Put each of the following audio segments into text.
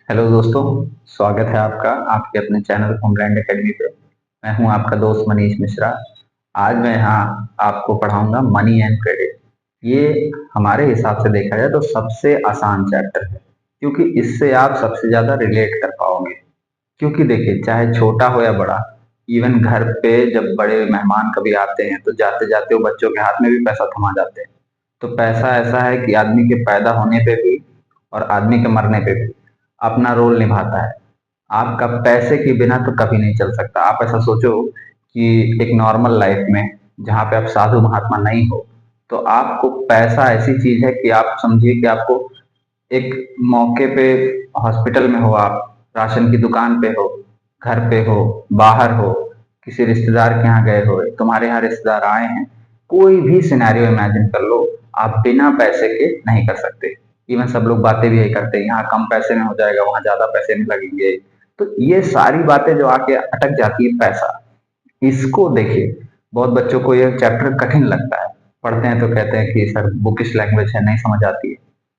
Hello दोस्तों, स्वागत है आपका आपके अपने चैनल होमलैंड एकेडमी पे। मैं हूं आपका दोस्त मनीष मिश्रा। आज मैं यहाँ आपको पढ़ाऊंगा मनी एंड क्रेडिट। ये हमारे हिसाब से देखा जाए तो सबसे आसान चैप्टर है, क्योंकि इससे आप सबसे ज़्यादा रिलेट कर पाओगे। क्योंकि देखिए, चाहे छोटा हो या बड़ा, इवन घर पे जब बड़े मेहमान कभी आते हैं तो जाते जाते वो बच्चों के हाथ में भी पैसा थमा जाते हैं। तो पैसा ऐसा है कि आदमी के पैदा होने पे भी और आदमी के मरने पे भी अपना रोल निभाता है। आपका पैसे के बिना तो कभी नहीं चल सकता। आप ऐसा सोचो कि एक नॉर्मल लाइफ में जहाँ पे आप साधु महात्मा नहीं हो, तो आपको पैसा ऐसी चीज है कि आप समझिए कि आपको एक मौके पे हॉस्पिटल में हो, आप राशन की दुकान पे हो, घर पे हो, बाहर हो, किसी रिश्तेदार के यहाँ गए हो, तुम्हारे यहाँ रिश्तेदार आए हैं, कोई भी सिनेरियो इमेजिन कर लो, आप बिना पैसे के नहीं कर सकते। इवन सब लोग बातें भी यही करते हैं, यहाँ कम पैसे में हो जाएगा, वहां ज्यादा पैसे नहीं लगेंगे। तो ये सारी बातें जो आके अटक जाती है पैसा, इसको देखिए। बहुत बच्चों को ये चैप्टर कठिन लगता है, पढ़ते हैं तो कहते हैं कि सर बुकिश लैंग्वेज है, नहीं समझ आती है।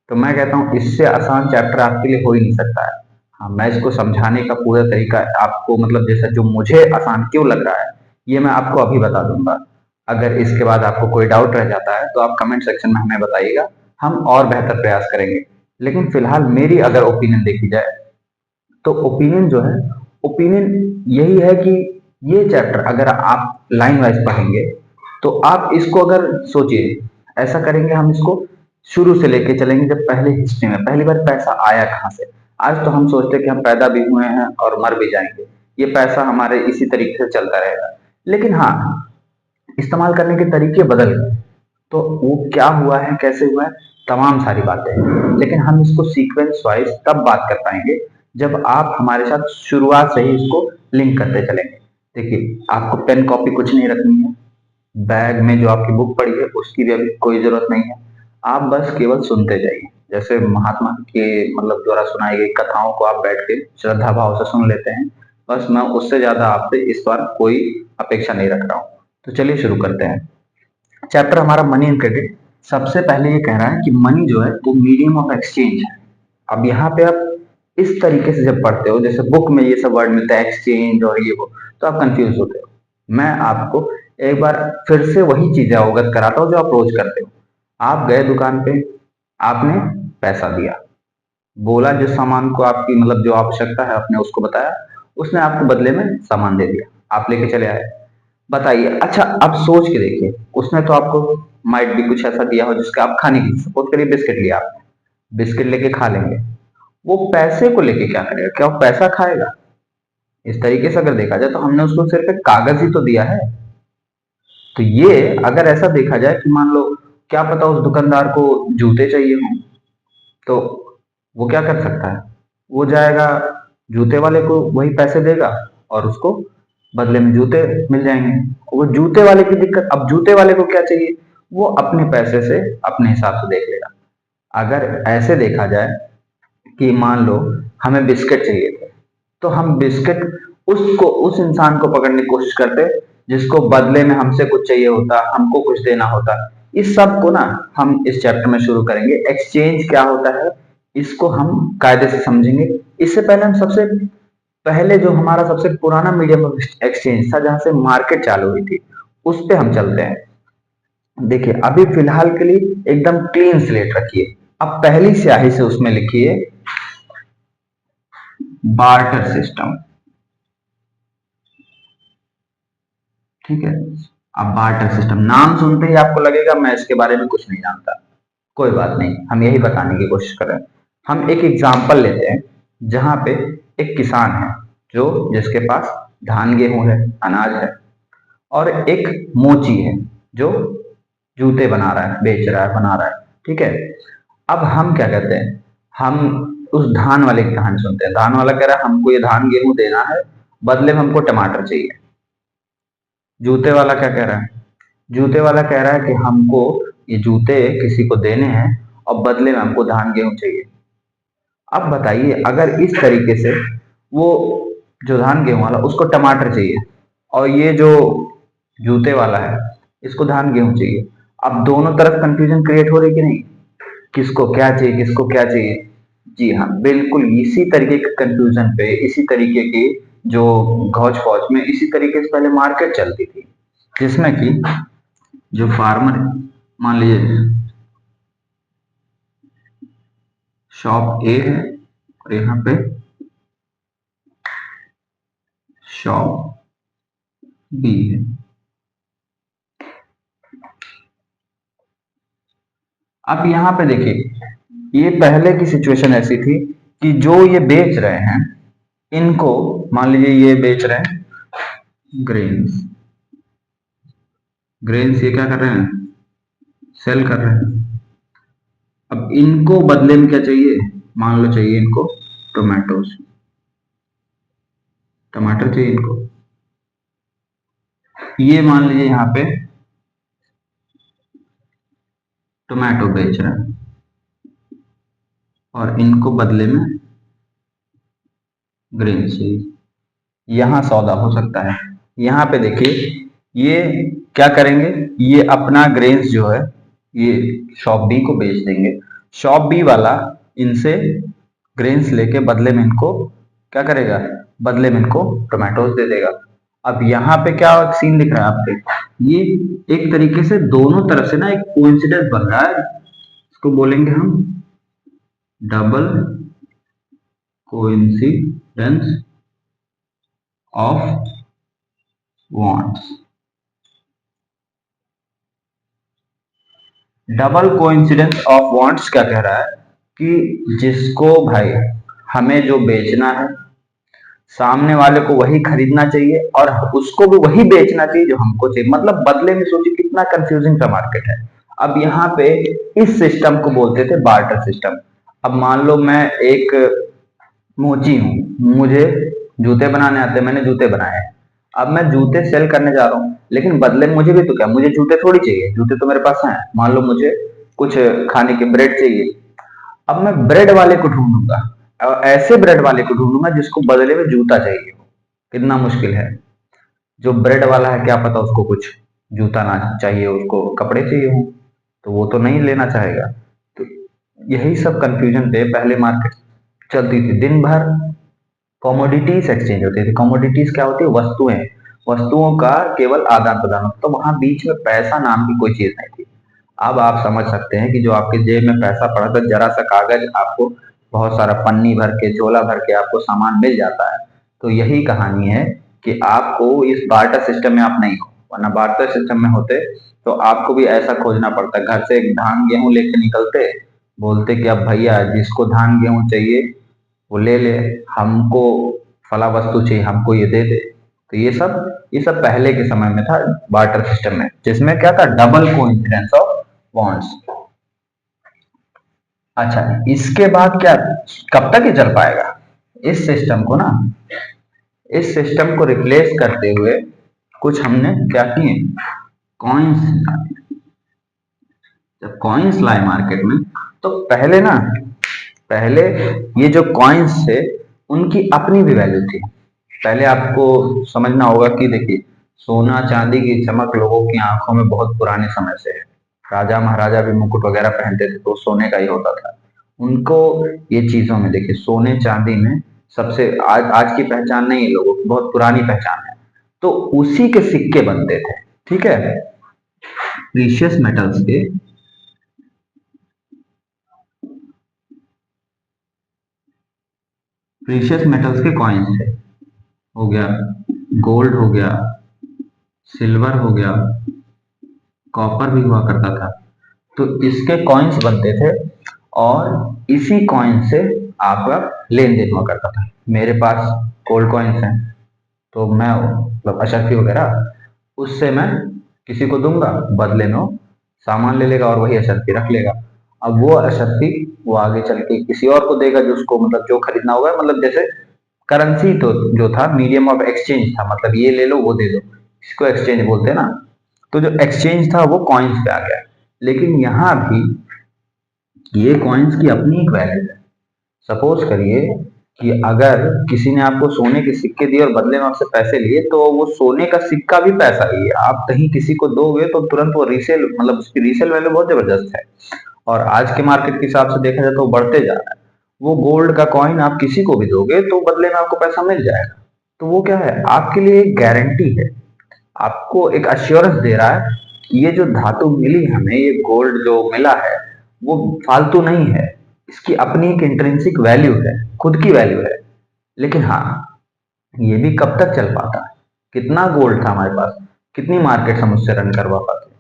तो मैं कहता हूँ इससे आसान चैप्टर आपके लिए हो ही नहीं सकता है। हाँ, मैं इसको समझाने का पूरा तरीका आपको, मतलब जैसा जो मुझे आसान क्यों लग रहा है, ये मैं आपको अभी बता दूंगा। अगर इसके बाद आपको कोई डाउट रह जाता है तो आप कमेंट सेक्शन में हमें बताइएगा, हम और बेहतर प्रयास करेंगे। लेकिन फिलहाल मेरी अगर ओपिनियन देखी जाए, तो ओपिनियन जो है, ओपिनियन यही है कि ये चैप्टर अगर आप लाइन वाइज पढ़ेंगे तो आप इसको अगर सोचिए, ऐसा करेंगे हम इसको शुरू से लेके चलेंगे। जब पहले हिस्ट्री में पहली बार पैसा आया कहाँ से। आज तो हम सोचते हैं कि हम पैदा भी हुए हैं और मर भी जाएंगे, ये पैसा हमारे इसी तरीके से चलता रहेगा। लेकिन हाँ, इस्तेमाल करने के तरीके बदल गए। तो वो क्या हुआ है, कैसे हुआ है, तमाम सारी बातें हैं। लेकिन हम इसको सीक्वेंस वाइज तब बात कर पाएंगे जब आप हमारे साथ शुरुआत से ही इसको लिंक करते चलेंगे। देखिए, आपको पेन कॉपी कुछ नहीं रखनी है, बैग में जो आपकी बुक पड़ी है उसकी भी अभी कोई जरूरत नहीं है। आप बस केवल सुनते जाइए, जैसे महात्मा के मतलब द्वारा सुनाई गई कथाओं को आप बैठ के श्रद्धा भाव से सुन लेते हैं। बस मैं उससे ज्यादा आपसे इस बार कोई अपेक्षा नहीं रख रहा हूँ। तो चलिए शुरू करते हैं। चैप्टर हमारा मनी एंड क्रेडिट सबसे पहले ये कह रहा है कि मनी जो है वो मीडियम ऑफ एक्सचेंज है। अब यहाँ पे आप इस तरीके से जब पढ़ते हो, जैसे बुक में ये सब वर्ड मिलता है एक्सचेंज और ये वो, तो आप कंफ्यूज होते हो। मैं आपको एक बार फिर से वही चीजें अवगत कराता हूँ जो आप रोज करते हो। आप गए दुकान पे, आपने पैसा दिया, बोला जिस सामान को आपकी मतलब जो आवश्यकता है आपने उसको बताया, उसने आपको बदले में सामान दे दिया, आप लेके चले आए। बताइए, अच्छा अब सोच के देखिए, उसने तो आपको माइट भी कुछ ऐसा दिया हो जिसका आप खाने की, सपोज करिए बिस्किट लिया आपने, बिस्किट लेके खा लेंगे। वो पैसे को लेके क्या करेगा, क्या वो पैसा खाएगा? इस तरीके से अगर देखा जाए तो हमने उसको सिर्फ एक कागज ही तो दिया है। तो ये अगर ऐसा देखा जाए कि मान लो, क्या पता उस दुकानदार को जूते चाहिए हों, तो वो क्या कर सकता है, वो जाएगा जूते वाले को वही पैसे देगा और उसको बदले में जूते मिल जाएंगे। वो जूते वाले की दिक्कत, अब जूते वाले को क्या चाहिए, वो अपने पैसे से अपने हिसाब से देख लेगा। अगर ऐसे देखा जाए कि मान लो हमें बिस्किट चाहिए थे, तो हम बिस्किट उसको, उस इंसान को पकड़ने की कोशिश करते जिसको बदले में हमसे कुछ चाहिए होता, हमको कुछ देना होता। इस सब को ना हम इस चैप्टर में शुरू करेंगे। एक्सचेंज क्या होता है, इसको हम कायदे से समझेंगे। इससे पहले हम सबसे पहले जो हमारा सबसे पुराना मीडियम ऑफ एक्सचेंज था, जहां से मार्केट चालू हुई थी, उस पे हम चलते हैं। देखिए, अभी फिलहाल के लिए एकदम क्लीन स्लेट रखिए। अब पहली स्याही से उसमें लिखिए बार्टर सिस्टम। ठीक है। अब बार्टर सिस्टम नाम सुनते ही आपको लगेगा मैं इसके बारे में कुछ नहीं जानता। कोई बात नहीं, हम यही बताने की कोशिश कर रहे हैं। हम एक एग्जाम्पल लेते हैं जहां पे एक किसान है, जो जिसके पास धान गेहूं है, अनाज है, और एक मोची है जो जूते बना रहा है, बेच रहा है, बना रहा है। ठीक है। अब हम क्या कहते हैं, हम उस धान वाले की कहानी सुनते हैं। धान वाला कह रहा है हमको ये धान गेहूं देना है, बदले में हमको टमाटर चाहिए। जूते वाला क्या कह रहा है, जूते वाला कह रहा है कि हमको ये जूते किसी को देने हैं और बदले में हमको धान गेहूं चाहिए। अब बताइए, अगर इस तरीके से वो जो धान गेहूं वाला उसको टमाटर चाहिए और ये जो जूते वाला है इसको धान गेहूं चाहिए, अब दोनों तरफ कंफ्यूजन क्रिएट हो रही कि नहीं, किसको क्या चाहिए, किसको क्या चाहिए। जी हाँ, बिल्कुल इसी तरीके के कंफ्यूजन पे, इसी तरीके की जो घौच पौच में इसी तरीके से पहले मार्केट चलती थी, जिसमें कि जो फार्मर, मान लीजिए शॉप ए है और यहाँ पे शॉप बी है। अब यहाँ पे देखिए, ये पहले की सिचुएशन ऐसी थी कि जो ये बेच रहे हैं, इनको मान लीजिए ये बेच रहे हैं ग्रेन्स, ग्रेन्स ये क्या कर रहे हैं, सेल कर रहे हैं। अब इनको बदले में क्या चाहिए, मान लो चाहिए इनको टोमेटोज, टमाटर चाहिए इनको। ये मान लीजिए यहाँ पे टोमेटो बेच रहे हैं और इनको बदले में ग्रेन चाहिए। यहाँ सौदा हो सकता है। यहाँ पे देखिए ये क्या करेंगे, ये अपना ग्रेन्स जो है ये शॉप बी को बेच देंगे। शॉप बी वाला इनसे ग्रेन्स लेके बदले में इनको क्या करेगा, बदले में इनको टोमेटोज दे देगा। अब यहाँ पे क्या सीन दिख रहा है आपके, ये एक तरीके से दोनों तरफ से ना एक कोइंसिडेंस बन रहा है, इसको बोलेंगे हम double coincidence of wants. Double coincidence of wants क्या कह रहा है कि जिसको भाई हमें जो बेचना है, सामने वाले को वही खरीदना चाहिए और उसको भी वही बेचना चाहिए जो हमको चाहिए। मतलब बदले में सोचिए कितना कंफ्यूजिंग सा मार्केट है। अब यहाँ पे इस सिस्टम को बोलते थे बार्टर सिस्टम। अब मान लो मैं एक मोची हूँ, मुझे जूते बनाने आते हैं, मैंने जूते बनाए हैं। अब मैं जूते सेल करने जा रहा हूँ, लेकिन बदले में मुझे भी तो क्या, मुझे जूते थोड़ी चाहिए, जूते तो मेरे पास हैं। मान लो मुझे कुछ खाने के ब्रेड चाहिए, अब मैं ब्रेड वाले को ढूंढूंगा और ऐसे ब्रेड वाले को ढूंढूंगा जिसको बदले में जूता चाहिए हो। कितना मुश्किल है। जो ब्रेड वाला है क्या पता उसको कुछ जूता ना चाहिए, उसको कपड़े चाहिए हो, तो वो तो नहीं लेना चाहेगा। तो यही सब कंफ्यूजन पे पहले मार्केट चलती थी। दिन भर कमोडिटीज एक्सचेंज होती थी। कमोडिटीज क्या होती है, वस्तुएं, वस्तुओं का केवल आदान प्रदान होता, तो वहां बीच में पैसा नाम की कोई चीज नहीं थी। अब आप समझ सकते हैं कि जो आपके जेब में पैसा पड़ा था, जरा सा कागज आपको बहुत सारा पन्नी भर के, झोला भर के आपको सामान मिल जाता है। तो यही कहानी है कि आपको इस बार्टर सिस्टम में आप नहीं हो, वरना बार्टर सिस्टम में होते तो आपको भी ऐसा खोजना पड़ता। घर से एक धान गेहूं लेके निकलते, बोलते कि अब भैया जिसको धान गेहूं चाहिए वो ले ले, हमको फला वस्तु चाहिए, हमको ये दे दे। तो ये सब पहले के समय में था बार्टर सिस्टम में, जिसमें क्या था, डबल कोइंसिडेंस ऑफ बॉन्ड्स। अच्छा, इसके बाद क्या, कब तक ये चल पाएगा, इस सिस्टम को ना, इस सिस्टम को रिप्लेस करते हुए कुछ हमने क्या किए, कॉइन्स। जब कॉइन्स लाए मार्केट में, तो पहले ये जो कॉइन्स थे उनकी अपनी भी वैल्यू थी। पहले आपको समझना होगा कि देखिए, सोना चांदी की चमक लोगों की आंखों में बहुत पुराने समय से है। राजा महाराजा भी मुकुट वगैरह पहनते थे तो सोने का ही होता था उनको। ये चीजों में देखिए, सोने चांदी में सबसे आज आज की पहचान नहीं है लोगों की, बहुत पुरानी पहचान है। तो उसी के सिक्के बनते थे, ठीक है, प्रीशियस मेटल्स के। प्रीशियस मेटल्स के कॉइन्स थे, हो गया गोल्ड, हो गया सिल्वर, हो गया कॉपर भी हुआ करता था। तो इसके कॉइन्स बनते थे और इसी कॉइन से आपका लेन देन हुआ करता था। मेरे पास गोल्ड कॉइन्स हैं तो मैं मतलब अशर्फी वगैरह, उससे मैं किसी को दूंगा, बदले में वो सामान ले लेगा और वही अशर्फी रख लेगा। अब वो अशर्फी वो आगे चल के किसी और को देगा जिसको मतलब जो खरीदना होगा, मतलब जैसे करेंसी तो जो था मीडियम ऑफ एक्सचेंज था, मतलब ये ले लो वो दे दो, इसको एक्सचेंज बोलते हैं ना। तो जो एक्सचेंज था वो कॉइन्स पे आ गया। लेकिन यहाँ भी ये कॉइन्स की अपनी एक वैल्यू है। सपोज करिए कि अगर किसी ने आपको सोने के सिक्के दिए और बदले में आपसे पैसे लिए, तो वो सोने का सिक्का भी पैसा ही है। आप कहीं किसी को दोगे तो तुरंत वो रीसेल, मतलब उसकी रीसेल वैल्यू बहुत जबरदस्त है। और आज के मार्केट के हिसाब से देखा जाए तो वो बढ़ते जा रहा है। वो गोल्ड का कॉइन आप किसी को भी दोगे तो बदले में आपको पैसा मिल जाएगा। तो वो क्या है, आपके लिए एक गारंटी है, आपको एक अश्योरेंस दे रहा है कि ये जो धातु मिली हमें, ये गोल्ड जो मिला है वो फालतू नहीं है, इसकी अपनी एक इंट्रिंसिक वैल्यू है, खुद की वैल्यू है। लेकिन हाँ, ये भी कब तक चल पाता है, कितना गोल्ड था हमारे पास, कितनी मार्केट हम उससे रन करवा पाते।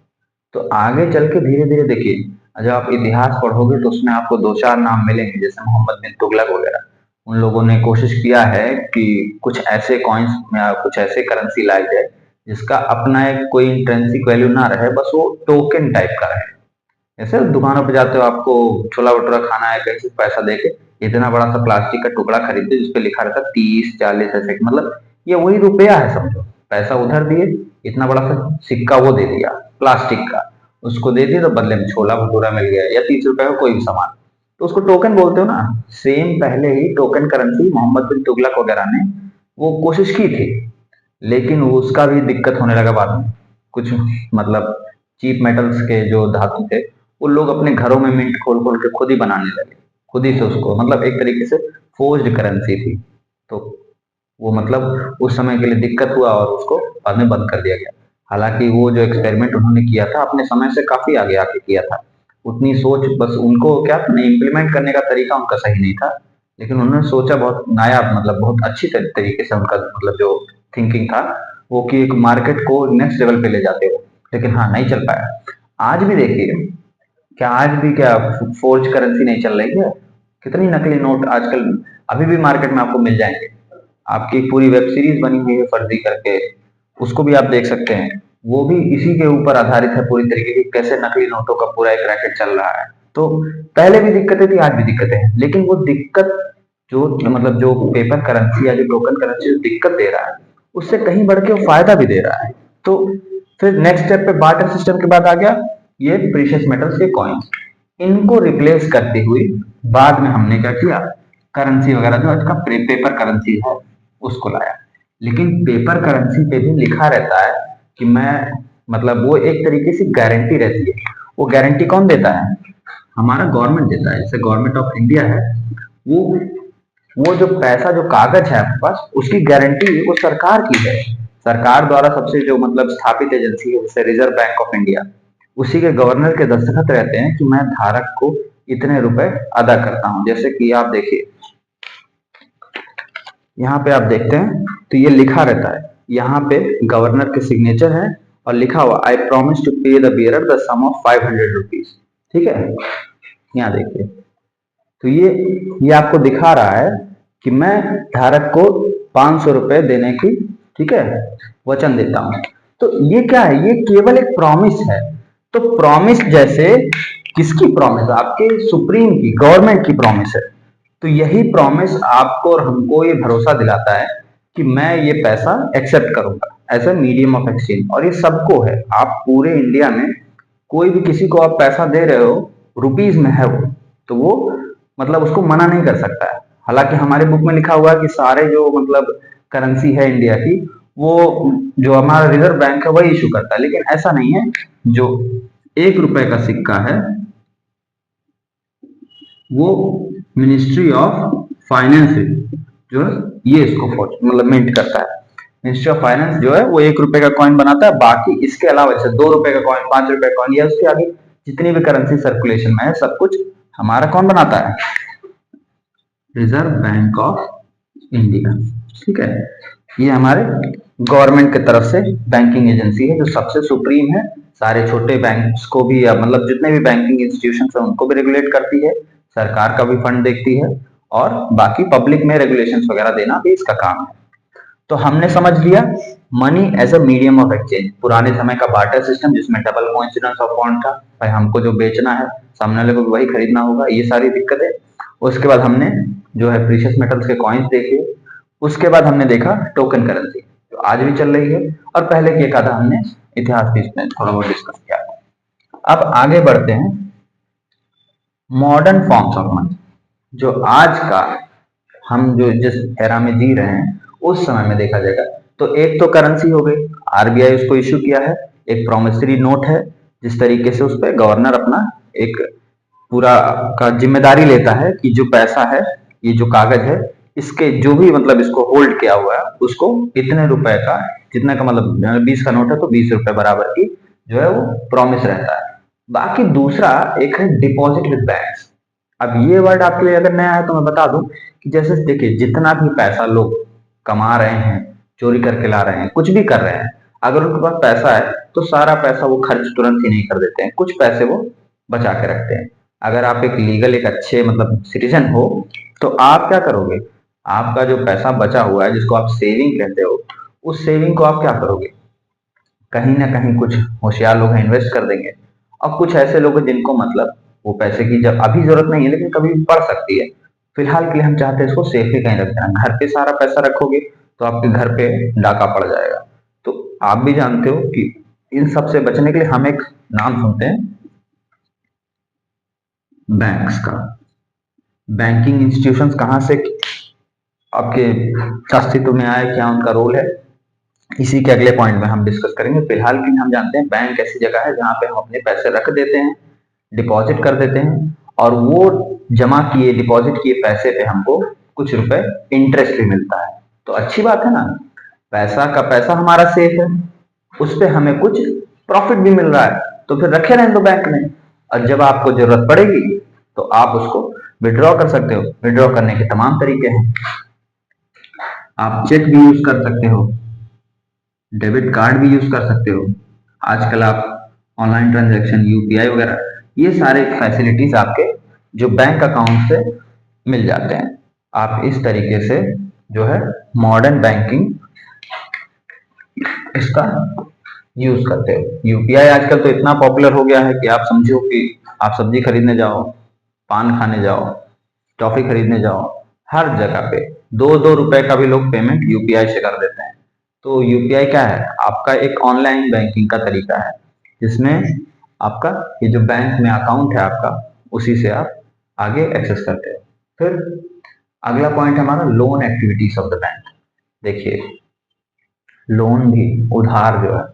तो आगे चल के धीरे धीरे देखिए, जब आप इतिहास पढ़ोगे तो उसमें आपको दो चार नाम मिलेंगे, जैसे मोहम्मद बिन तुगलक वगैरह। उन लोगों ने कोशिश किया है कि कुछ ऐसे कॉइन्स या कुछ ऐसे करेंसी लाई जाए जिसका अपना एक कोई इंट्रेंसिक वैल्यू ना रहे, बस वो टोकन टाइप का रहे। जैसे दुकानों पे जाते हो, आपको छोला भटूरा खाना है, कहीं से पैसा देके इतना बड़ा सा प्लास्टिक का टुकड़ा खरीदते जिसपे लिखा रहता 30 40 ऐसे, मतलब ये वही रुपया है समझो। पैसा उधर दिए, इतना बड़ा सा सिक्का वो दे दिया प्लास्टिक का, उसको दे दिया तो बदले में छोला भटूरा मिल गया या 30 रुपए का कोई भी सामान। तो उसको टोकन बोलते हो ना। सेम पहले ही टोकन करेंसी मोहम्मद बिन तुगलक वगैरह ने वो कोशिश की थी, लेकिन उसका भी दिक्कत होने लगा बाद में। कुछ मतलब चीप मेटल्स के जो धातु थे, वो लोग अपने घरों में मिंट खोल खोल के खुद ही बनाने लगे, खुद ही से उसको, मतलब एक तरीके से फोर्ज्ड करेंसी थी। तो वो मतलब उस समय के लिए दिक्कत हुआ और उसको बाद में बंद कर दिया गया। हालांकि वो जो एक्सपेरिमेंट उन्होंने किया था अपने समय से काफी आगे आके किया था। उतनी सोच, बस उनको क्या इम्प्लीमेंट करने का तरीका उनका सही नहीं था, लेकिन उन्होंने सोचा बहुत नायाब, मतलब बहुत अच्छी तरीके से उनका मतलब जो थिंकिंग था वो, कि एक मार्केट को नेक्स्ट लेवल पे ले जाते हो। लेकिन हाँ, नहीं चल पाया। आज भी देखिए, क्या आज भी क्या फोर्ज करेंसी नहीं चल रही है? कितनी नकली नोट आजकल अभी भी मार्केट में आपको मिल जाएंगे। आपकी एक पूरी वेब सीरीज बनी हुई है फर्जी करके, उसको भी आप देख सकते हैं। वो भी इसी के ऊपर आधारित है पूरी तरीके की, कैसे नकली नोटों का पूरा एक रैकेट चल रहा है। तो पहले भी दिक्कतें थी, आज भी दिक्कतें हैं, लेकिन वो दिक्कत जो मतलब जो पेपर करेंसी या जो टोकन करेंसी जो दिक्कत दे रहा है, उससे कहीं बढ़ के वो फायदा भी दे रहा है। तो फिर नेक्स्ट स्टेप पे बार्टर सिस्टम के बाद आ गया ये प्रीशियस मेटल्स के कॉइन्स। इनको रिप्लेस करते हुए बाद में हमने क्या किया, करेंसी वगैरह जो इसका पेपर करेंसी है उसको लाया। लेकिन पेपर करेंसी पे भी लिखा रहता है कि मैं, मतलब वो एक तरीके से गारंटी रहती है। वो गारंटी कौन देता है? हमारा गवर्नमेंट देता है। जैसे गवर्नमेंट ऑफ इंडिया है, वो वो जो पैसा जो कागज है आपके पास, उसकी गारंटी वो सरकार की है। सरकार द्वारा सबसे जो मतलब स्थापित एजेंसी है, जैसे रिजर्व बैंक ऑफ इंडिया, उसी के गवर्नर के दस्तखत रहते हैं कि मैं धारक को इतने रुपए अदा करता हूं। जैसे कि आप देखिए, यहाँ पे आप देखते हैं तो ये लिखा रहता है, यहाँ पे गवर्नर के सिग्नेचर है और लिखा हुआ I promise to pay the bearer the sum of 500 rupees. ठीक है, यहाँ देखिए, तो ये आपको दिखा रहा है कि मैं धारक को 500 रुपए देने की, ठीक है, वचन देता हूं। तो ये क्या है? ये केवल एक प्रॉमिस है। तो प्रॉमिस जैसे, किसकी प्रॉमिस? आपके सुप्रीम की, गवर्नमेंट की प्रॉमिस है। तो यही प्रॉमिस आपको और हमको ये भरोसा दिलाता है कि मैं ये पैसा एक्सेप्ट करूंगा as a medium of exchange. और ये सबको है, आप पूरे इंडिया में कोई भी किसी को आप पैसा दे रहे हो, रुपीज में है वो, तो वो मतलब उसको मना नहीं कर सकता है। हालांकि हमारे बुक में लिखा हुआ है कि सारे जो मतलब करेंसी है इंडिया की, वो जो हमारा रिजर्व बैंक है वही इशू करता है, लेकिन ऐसा नहीं है। जो 1 रुपए का सिक्का है वो मिनिस्ट्री ऑफ फाइनेंस जो है, ये इसको मतलब मिंट करता है। मिनिस्ट्री ऑफ फाइनेंस जो है वो 1 रुपए का कॉइन बनाता है। बाकी इसके अलावा जैसे 2 रुपए का कॉइन, 5 रुपए का कॉइन, या उसके आगे जितनी भी करेंसी सर्कुलेशन में है, सब कुछ हमारा कौन बनाता है? Reserve bank of India. ठीक है, ये हमारे गवर्नमेंट की तरफ से बैंकिंग एजेंसी है जो सबसे सुप्रीम है। सारे छोटे बैंक्स को भी, या मतलब जितने भी बैंकिंग इंस्टीट्यूशन है उनको भी रेगुलेट करती है, सरकार का भी फंड देखती है, और बाकी पब्लिक में रेगुलेशंस वगैरह देना भी इसका काम है। तो हमने समझ लिया money as a medium of exchange. पुराने समय का बार्टर सिस्टम जिसमें डबल कोइंसिडेंस ऑफ बॉन्ड था, भाई हमको जो बेचना है सामने वाले को वही खरीदना होगा, ये सारी दिक्कतें। उसके बाद हमने जो है प्रीशियस मेटल्स के कॉइन्स देखे। उसके बाद हमने देखा टोकन करेंसी जो आज भी चल रही है, और पहले की एक आधा हमने इतिहास भी इसमें थोड़ा बहुत डिस्कस किया। अब आगे बढ़ते हैं मॉडर्न फॉर्म्स ऑफ मनी, जो आज का हम जो जिस एरा में जी रहे हैं उस समय में देखा जाएगा। तो एक तो करेंसी हो गई, आरबीआई उसको इशू किया है। एक प्रोमिसरी नोट है, जिस तरीके से उस पर गवर्नर अपना एक पूरा का जिम्मेदारी लेता है कि जो पैसा है, ये जो कागज है, इसके जो भी मतलब इसको होल्ड किया हुआ है उसको इतने रुपए का, जितने का मतलब 20 का नोट है तो 20 रुपए बराबर की जो है वो प्रॉमिस रहता है। बाकी दूसरा एक है डिपॉजिट विद बैंक। अब ये वर्ड आपके लिए अगर नया है तो मैं बता दूं कि जैसे देखिए, जितना भी पैसा लोग कमा रहे हैं, चोरी करके ला रहे हैं, कुछ भी कर रहे हैं, अगर उनके पास पैसा है तो सारा पैसा वो खर्च तुरंत ही नहीं कर देते हैं, कुछ पैसे वो बचा के रखते हैं। अगर आप एक लीगल एक अच्छे मतलब सिटीजन हो तो आप क्या करोगे, आपका जो पैसा बचा हुआ है जिसको आप सेविंग कहते हो, उस सेविंग को आप क्या करोगे, कहीं ना कहीं कुछ होशियार लोग हैं इन्वेस्ट कर देंगे, और कुछ ऐसे लोग हैं जिनको मतलब वो पैसे की जब अभी जरूरत नहीं है लेकिन कभी भी पड़ सकती है, फिलहाल के लिए हम चाहते हैं इसको सेफली कहीं रख देना। घर पे सारा पैसा रखोगे तो आपके घर पे डाका पड़ जाएगा। तो आप भी जानते हो कि इन सब से बचने के लिए हम एक नाम सुनते हैं बैंक्स का। बैंकिंग इंस्टीट्यूशंस कहाँ से आपके अस्तित्व में आए, क्या उनका रोल है, इसी के अगले पॉइंट में हम डिस्कस करेंगे। फिलहाल के लिए हम जानते हैं बैंक ऐसी जगह है जहाँ पे हम अपने पैसे रख देते हैं, डिपॉजिट कर देते हैं, और वो जमा किए डिपॉजिट किए पैसे पे हमको कुछ रुपए इंटरेस्ट भी मिलता है। तो अच्छी बात है ना, पैसा का पैसा हमारा सेफ है, उस पे हमें कुछ प्रॉफिट भी मिल रहा है, तो फिर रखे रहें तो बैंक में, और जब आपको जरूरत पड़ेगी तो आप उसको विड्रॉ कर सकते हो। विड्रॉ करने के तमाम तरीके हैं, आप चेक भी यूज कर सकते हो, डेबिट कार्ड भी यूज कर सकते हो, आजकल आप ऑनलाइन ट्रांजैक्शन यूपीआई वगैरह, ये सारे फैसिलिटीज आपके जो बैंक अकाउंट से मिल जाते हैं। आप इस तरीके से जो है मॉडर्न बैंकिंग इसका यूज करते हो। यूपीआई आजकल तो इतना पॉपुलर हो गया है कि आप समझो कि आप सब्जी खरीदने जाओ, पान खाने जाओ, टॉफी खरीदने जाओ, हर जगह पे 2-2 रुपए का भी लोग पेमेंट यूपीआई से कर देते हैं। तो यूपीआई क्या है, आपका एक ऑनलाइन बैंकिंग का तरीका है जिसमें आपका ये जो बैंक में अकाउंट है आपका, उसी से आप आगे एक्सेस करते हो। फिर अगला पॉइंट हमारा loan activities of the bank. देखिए, लोन भी, उधार जो है,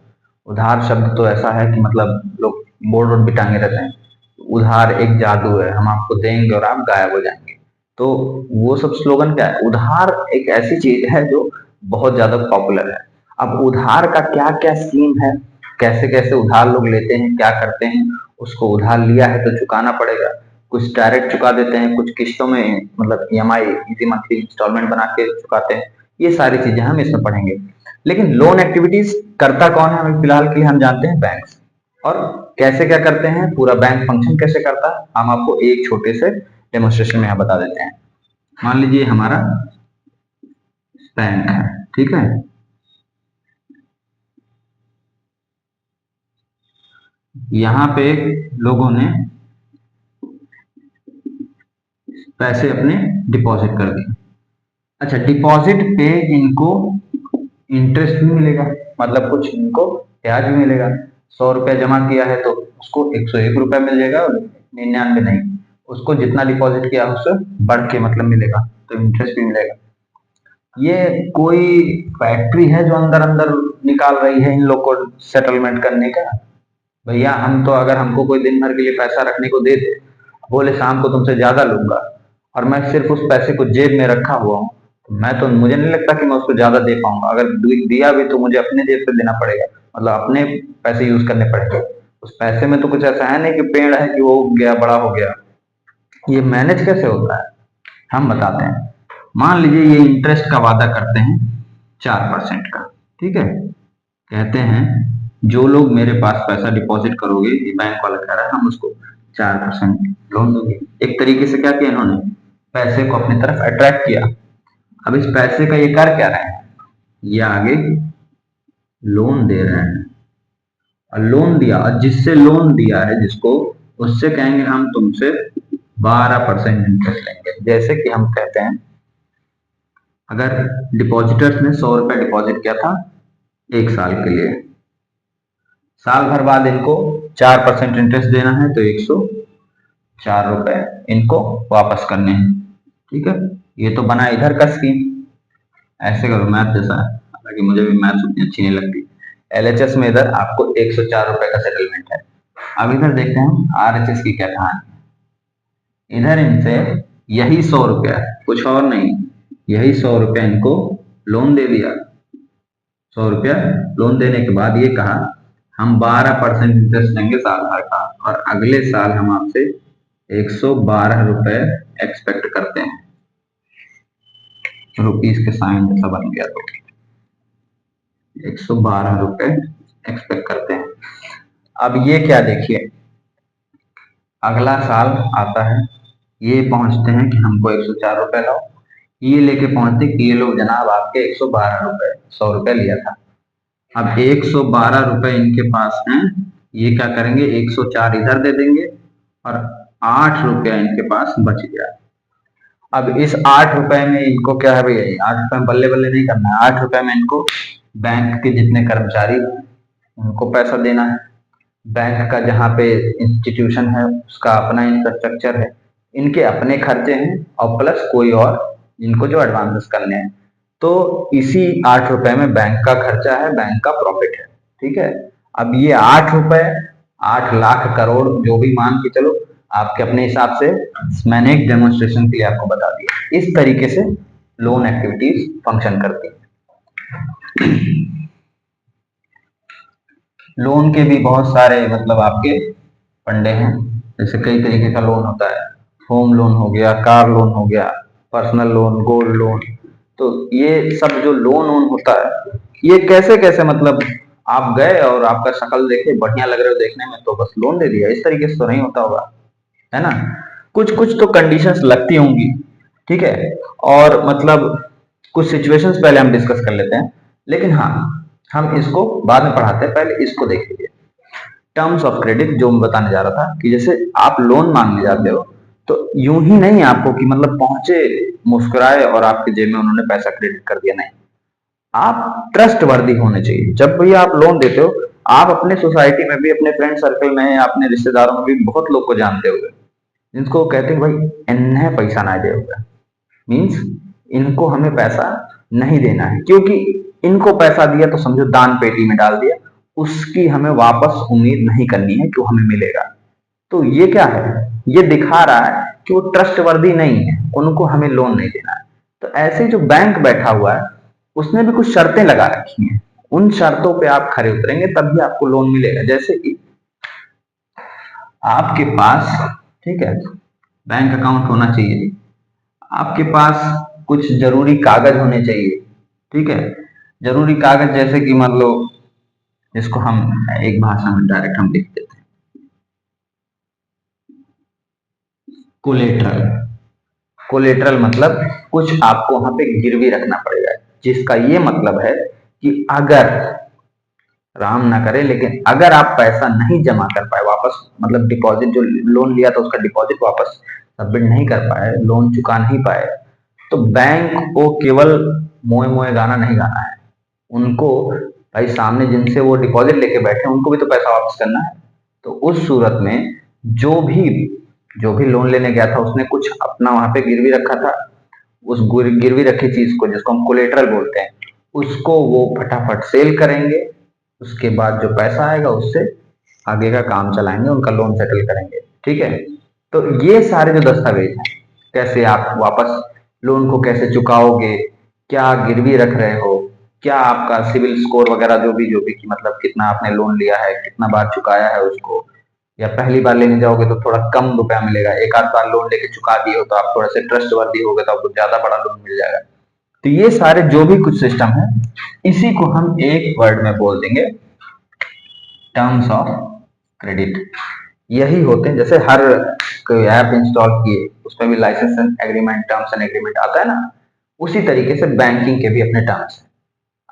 उधार शब्द तो ऐसा है कि मतलब लोग बोर्ड वोर्ड भी टांगे रहते हैं, उधार एक जादू है, हम आपको देंगे और आप गायब हो जाएंगे। तो वो सब स्लोगन क्या है, उधार एक ऐसी चीज है जो बहुत ज्यादा पॉपुलर है। अब उधार का क्या क्या स्कीम है, कैसे कैसे उधार लोग लेते हैं, क्या करते हैं, उसको उधार लिया है तो चुकाना पड़ेगा, कुछ डायरेक्ट चुका देते हैं, कुछ किस्तों में मतलब ईएमआई इजी मंथली इंस्टॉलमेंट बना के चुकाते हैं, ये सारी चीजें हम इसमें पढ़ेंगे। लेकिन लोन एक्टिविटीज करता कौन है, अभी फिलहाल के लिए हम जानते हैं बैंक। और कैसे क्या करते हैं, पूरा बैंक फंक्शन कैसे करता है, हम आपको एक छोटे से डेमोन्स्ट्रेशन में यहाँ बता देते हैं। मान लीजिए हमारा बैंक है, ठीक है, यहाँ पे लोगों ने पैसे अपने डिपॉजिट कर दिए। अच्छा, डिपॉजिट पे इनको इंटरेस्ट भी मिलेगा, मतलब कुछ इनको ब्याज भी मिलेगा। 100 रुपया जमा किया है तो उसको 101 रुपया मिल जाएगा, और 99 नहीं, उसको जितना डिपॉजिट किया उससे बढ़ के मतलब मिलेगा, तो इंटरेस्ट भी मिलेगा। ये कोई फैक्ट्री है जो अंदर अंदर निकाल रही है इन लोग को सेटलमेंट करने का? भैया, हम तो अगर हमको कोई दिन भर के लिए पैसा रखने को दे दे, बोले शाम को तुमसे ज्यादा लूंगा, और मैं सिर्फ उस पैसे को जेब में रखा हुआ हूँ, तो मैं तो, मुझे नहीं लगता कि मैं उसको ज्यादा दे पाऊंगा। अगर दिया भी तो मुझे अपने जेब से देना पड़ेगा, मतलब अपने पैसे यूज करने पड़ेंगे। उस पैसे में तो कुछ ऐसा है नहीं कि पेड़ है कि वो उग गया बड़ा हो गया। ये मैनेज कैसे होता है, हम बताते हैं। मान लीजिए ये इंटरेस्ट का वादा करते हैं 4% का, ठीक है, कहते हैं जो लोग मेरे पास पैसा डिपॉजिट करोगे, ये बैंक वाला कह रहा है, हम उसको 4% लोन दोगे। एक तरीके से क्या किया इन्होंने, पैसे को अपनी तरफ अट्रैक्ट किया। अब इस पैसे का ये कर क्या रहे हैं, ये आगे लोन दे रहे हैं, और लोन दिया, और जिससे लोन दिया है जिसको, उससे कहेंगे हम तुमसे 12% इंटरेस्ट लेंगे। जैसे कि हम कहते हैं, अगर डिपॉजिटर्स ने 100 रुपया डिपॉजिट किया था 1 साल के लिए, साल भर बाद इनको 4% इंटरेस्ट देना है, तो 104 रुपए इनको वापस करने हैं, ठीक है। ये तो बना इधर का स्कीम, ऐसे करो मैथ जैसा है, हालांकि मुझे भी मैथ उतनी अच्छी नहीं लगती। एलएचएस में इधर आपको 104 रुपए का सेटलमेंट है। अब इधर देखते हैं आरएचएस की क्या कहानी है। इधर इनसे यही 100 रुपया, कुछ और नहीं, यही 100 रुपया इनको लोन दे दिया। 100 रुपया लोन देने के बाद ये कहा हम 12% इंटरेस्ट लेंगे साल भर का, और अगले साल हम आपसे 112 रुपए एक्सपेक्ट करते हैं। रुपीस के साइन जैसा बन गया तो 112 रुपए एक्सपेक्ट करते हैं। अब ये क्या देखिए, अगला साल आता है, ये पहुंचते हैं कि हमको 104 रुपए लाओ, ये लेके पहुंचते कि ये लोग जनाब आपके 112 रुपए 100 रुपए लिया था। अब 112 रुपए इनके पास हैं, ये क्या करेंगे 104 इधर दे देंगे और 8 रुपया इनके पास बच गया। अब इस 8 रुपए में इनको क्या है भैया, 8 रुपए में बल्ले बल्ले नहीं करना है, 8 रुपए में इनको बैंक के जितने कर्मचारी उनको पैसा देना है, बैंक का जहाँ पे इंस्टीट्यूशन है उसका अपना इंफ्रास्ट्रक्चर है, इनके अपने खर्चे हैं और प्लस कोई और इनको जो एडवांसेस करने हैं। तो इसी 8 रुपए में बैंक का खर्चा है, बैंक का प्रॉफिट है। ठीक है, अब ये 8 रुपए 8 लाख करोड़ जो भी मान के चलो आपके अपने हिसाब से, मैंने एक डेमोन्स्ट्रेशन के लिए आपको बता दिया। इस तरीके से लोन एक्टिविटीज फंक्शन करती है। लोन के भी बहुत सारे मतलब आपके फंडे हैं, जैसे कई तरीके का लोन होता है, होम लोन हो गया, कार लोन हो गया, पर्सनल लोन, गोल्ड लोन। तो ये सब जो लोन वोन होता है, ये कैसे कैसे मतलब आप गए और आपका शक्ल देखे बढ़िया लग रहे हो देखने में तो बस लोन दे दिया, इस तरीके से तो नहीं होता होगा, है ना। कुछ कुछ तो कंडीशंस लगती होंगी, ठीक है। और मतलब कुछ सिचुएशंस पहले हम डिस्कस कर लेते हैं, लेकिन हाँ हम इसको बाद में पढ़ाते हैं, पहले इसको देख लीजिए। टर्म्स ऑफ क्रेडिट जो मैं बताने जा रहा था कि जैसे आप लोन मांगने जाते हो तो यूं ही नहीं आपको कि मतलब पहुंचे मुस्कुराए और आपके जेब में उन्होंने पैसा क्रेडिट कर दिया, नहीं। आप ट्रस्ट वर्दी होने चाहिए। जब भी आप लोन देते हो, आप अपने सोसाइटी में भी, अपने फ्रेंड सर्कल में या अपने रिश्तेदारों में भी बहुत लोग को जानते होंगे जिनको कहते हैं भाई इन्हें पैसा ना दे होगा, मीन्स इनको हमें पैसा नहीं देना है, क्योंकि इनको पैसा दिया तो समझो दान पेटी में डाल दिया, उसकी हमें वापस उम्मीद नहीं करनी है कि वो हमें मिलेगा। तो ये क्या है, ये दिखा रहा है कि वो ट्रस्टवर्दी नहीं है, उनको हमें लोन नहीं देना है। तो ऐसे जो बैंक बैठा हुआ है उसने भी कुछ शर्तें लगा रखी हैं, उन शर्तों पे आप खरे उतरेंगे तभी आपको लोन मिलेगा। जैसे कि आपके पास, ठीक है, बैंक अकाउंट होना चाहिए, आपके पास कुछ जरूरी कागज होने चाहिए, ठीक है। जरूरी कागज जैसे कि मान लो, इसको हम एक भाषा में डायरेक्ट हम लिख देते हैं, कोलेट्रल। कोलेट्रल मतलब कुछ आपको वहां पे गिरवी रखना पड़ेगा, जिसका ये मतलब है कि अगर, राम ना करे लेकिन अगर आप पैसा नहीं जमा कर पाए वापस, मतलब डिपॉजिट जो लोन लिया था उसका डिपॉजिट वापस सबमिट नहीं कर पाए, लोन चुका नहीं पाए, तो बैंक को केवल मोए मोए गाना नहीं गाना है, उनको भाई सामने जिनसे वो डिपॉजिट लेके बैठे उनको भी तो पैसा वापस करना है। तो उस सूरत में जो भी लोन लेने गया था उसने कुछ अपना वहां पे गिरवी रखा था, उस गिरवी रखी चीज को जिसको हम कोलेटरल बोलते हैं, उसको वो फटाफट सेल करेंगे, उसके बाद जो पैसा आएगा उससे आगे का काम चलाएंगे, उनका लोन सेटल करेंगे, ठीक है। तो ये सारे जो दस्तावेज हैं, कैसे आप वापस लोन को कैसे चुकाओगे, क्या गिरवी रख रहे हो, क्या आपका सिविल स्कोर वगैरह जो भी कि मतलब कितना आपने लोन लिया है, कितना बार चुकाया है उसको, या पहली बार लेने जाओगे तो थोड़ा कम रुपया मिलेगा, एक आध बार लोन लेके चुका दिए हो तो आप थोड़ा से ट्रस्ट वर्दी हो गए तो आपको ज्यादा बड़ा लोन मिल जाएगा। तो ये सारे जो भी कुछ सिस्टम है, इसी को हम एक वर्ड में बोल देंगे टर्म्स ऑफ क्रेडिट। यही होते हैं, जैसे हर कोई ऐप इंस्टॉल किए उसमें भी licence and agreement, terms and agreement आता है ना, उसी तरीके से बैंकिंग के भी अपने टर्म्स हैं।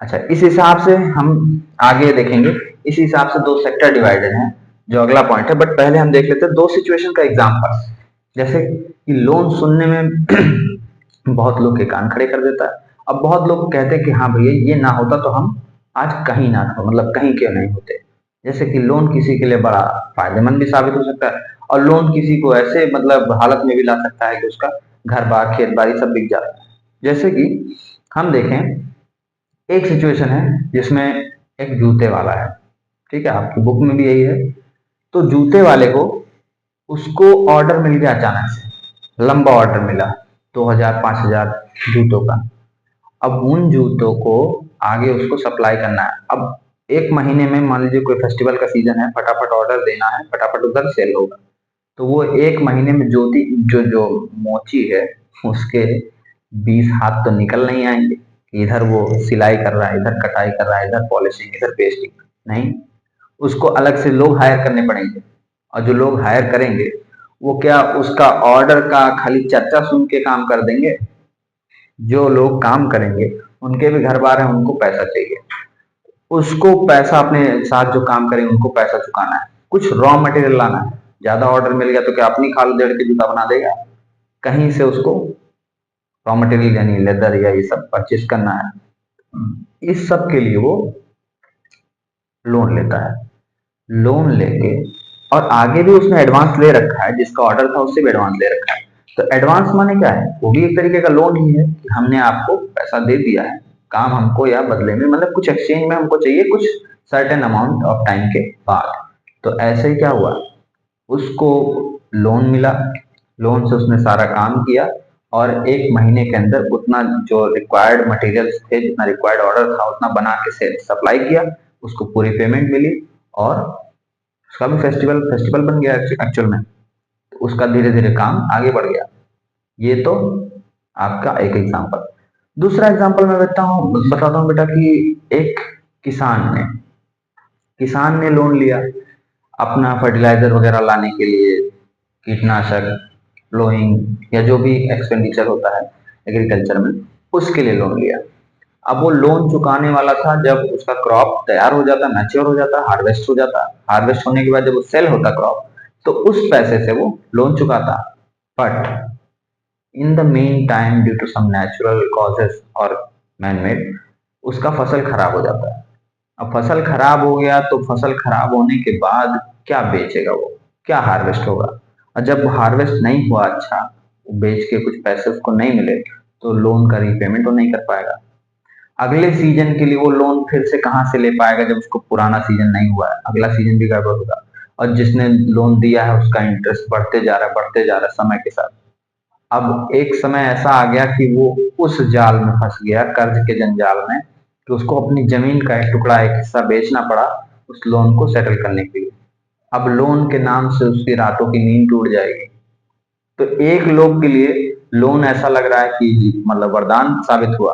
अच्छा, इस हिसाब से हम आगे देखेंगे, इस हिसाब से दो सेक्टर डिवाइडेड हैं जो अगला पॉइंट है। बट पहले हम देख लेते हैं दो सिचुएशन का एग्जांपल, जैसे कि लोन सुनने में बहुत लोग के कान खड़े कर देता है। अब बहुत लोग कहते हैं कि हाँ भैया ये ना होता तो हम आज कहीं ना हो, मतलब कहीं क्यों नहीं होते। जैसे कि लोन किसी के लिए बड़ा फायदेमंद भी साबित हो सकता है, और लोन किसी को ऐसे मतलब हालत में भी ला सकता है कि उसका घर बार खेत बाड़ी सब बिक जाता है। जैसे कि हम देखें, एक सिचुएशन है जिसमें एक जूते वाला है, ठीक है, आपकी बुक में भी यही है। तो जूते वाले को, उसको ऑर्डर मिल गया अचानक से, लंबा ऑर्डर मिला 2000 5000 जूतों का। अब उन जूतों को आगे उसको सप्लाई करना है। अब एक महीने में मान लीजिए कोई फेस्टिवल का सीजन है, फटाफट ऑर्डर देना है, फटाफट उधर सेल होगा। तो वो एक महीने में जो जो मोची है उसके 20 हाथ तो निकल नहीं आएंगे। इधर वो सिलाई कर रहा है, इधर कटाई कर रहा है, इधर पॉलिशिंग, इधर पेस्टिंग। नहीं, उसको अलग से लोग हायर करने पड़ेंगे। और जो लोग हायर करेंगे वो क्या उसका ऑर्डर का खाली चर्चा सुन के काम कर देंगे? जो लोग काम करेंगे उनके भी घर बार है, उनको पैसा चाहिए। उसको पैसा अपने साथ जो काम करेंगे उनको पैसा चुकाना है, कुछ रॉ मटेरियल लाना है। ज्यादा ऑर्डर मिल गया तो क्या अपनी खाल उधेड़ के जूता बना देगा? कहीं से उसको रॉ मटेरियल यानी लेदर या ये सब परचेज करना है। इस सब के लिए वो लोन लेता है। लोन लेके और आगे भी उसने एडवांस ले रखा है, जिसका ऑर्डर था उससे भी एडवांस ले रखा है। तो एडवांस माने क्या है? वो भी एक तरीके का लोन ही है कि हमने आपको पैसा दे दिया है, काम हमको या बदले में मतलब कुछ एक्सचेंज में हमको चाहिए कुछ सर्टेन अमाउंट ऑफ टाइम के बाद। तो ऐसे ही क्या हुआ, उसको लोन मिला, लोन से उसने सारा काम किया और एक महीने के अंदर उतना जो रिक्वायर्ड मटेरियल्स थे, जितना रिक्वायर्ड ऑर्डर था उतना बना के सप्लाई किया, उसको पूरी पेमेंट मिली और उसका भी फेस्टिवल फेस्टिवल बन गया एक्चुअल में। तो उसका धीरे धीरे काम आगे बढ़ गया। ये तो आपका एक एग्जांपल। दूसरा एग्जांपल मैं बताता हूँ बेटा कि एक किसान ने किसान ने लोन लिया अपना फर्टिलाइजर वगैरह लाने के लिए, कीटनाशक, फ्लोइंग या जो भी एक्सपेंडिचर होता है एग्रीकल्चर में, उसके लिए लोन लिया। अब वो लोन चुकाने वाला था जब उसका क्रॉप तैयार हो जाता, मैच्योर हो जाता, हार्वेस्ट हो जाता। हार्वेस्ट होने के बाद जब वो सेल होता क्रॉप, तो उस पैसे से वो लोन चुकाता। But in the main time due to some natural causes और मैन मेड उसका फसल खराब हो जाता है। अब फसल खराब हो गया तो फसल खराब होने के बाद क्या बेचेगा वो, क्या हार्वेस्ट होगा? और जब हार्वेस्ट नहीं हुआ अच्छा, बेच के कुछ पैसे उसको नहीं मिले, तो लोन का रीपेमेंट वो नहीं कर पाएगा। अगले सीजन के लिए वो लोन फिर से कहाँ से ले पाएगा जब उसको पुराना सीजन नहीं हुआ है? अगला सीजन भी गड़बड़ होगा और जिसने लोन दिया है उसका इंटरेस्ट बढ़ते जा रहा है, बढ़ते जा रहा है समय के साथ। अब एक समय ऐसा आ गया कि वो उस जाल में फंस गया, कर्ज के जंजाल में, कि उसको अपनी जमीन का एक टुकड़ा, एक हिस्सा बेचना पड़ा उस लोन को सेटल करने के लिए। अब लोन के नाम से उसकी रातों की नींद टूट जाएगी। तो एक लोग के लिए लोन ऐसा लग रहा है कि मतलब वरदान साबित हुआ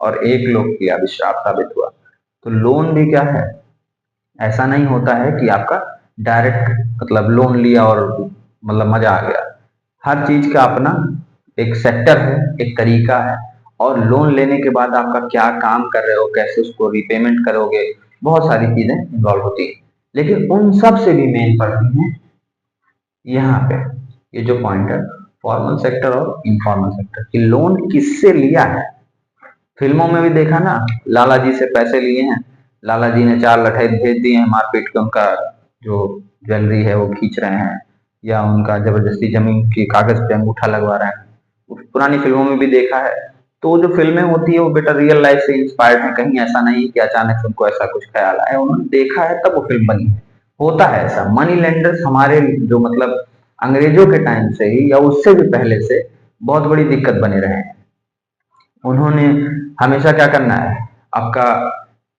और एक लोग के लिए अभिशाप साबित हुआ। तो लोन भी क्या है, ऐसा नहीं होता है कि आपका डायरेक्ट मतलब लोन लिया और मतलब मजा आ गया। हर चीज का अपना एक सेक्टर है, एक तरीका है। और लोन लेने के बाद आपका क्या काम कर रहे हो, कैसे उसको रिपेमेंट करोगे, बहुत सारी चीजें इन्वॉल्व होती है। लेकिन उन सब से भी मेन पड़ती है यहाँ पे ये जो पॉइंट है, फॉर्मल सेक्टर और इनफॉर्मल सेक्टर कि लोन किससे लिया है। फिल्मों में भी देखा ना, लाला जी से पैसे लिए हैं, लाला जी ने 4 लठैत भेज दिए हैं, मारपीट के उनका जो ज्वेलरी है वो खींच रहे हैं या उनका जबरदस्ती जमीन की कागज पे अंगूठा लगवा रहे हैं। पुरानी फिल्मों में भी देखा है। तो जो फिल्में होती है वो बेटा रियल लाइफ से इंस्पायर्ड है, कहीं ऐसा नहीं कि अचानक से उनको ऐसा कुछ ख्याल आया, उन्होंने देखा है तब वो फिल्म बनी है। होता है ऐसा, मनी लेंडर्स हमारे जो मतलब अंग्रेजों के टाइम से ही या उससे भी पहले से बहुत बड़ी दिक्कत बने रहे हैं। उन्होंने हमेशा क्या करना है, आपका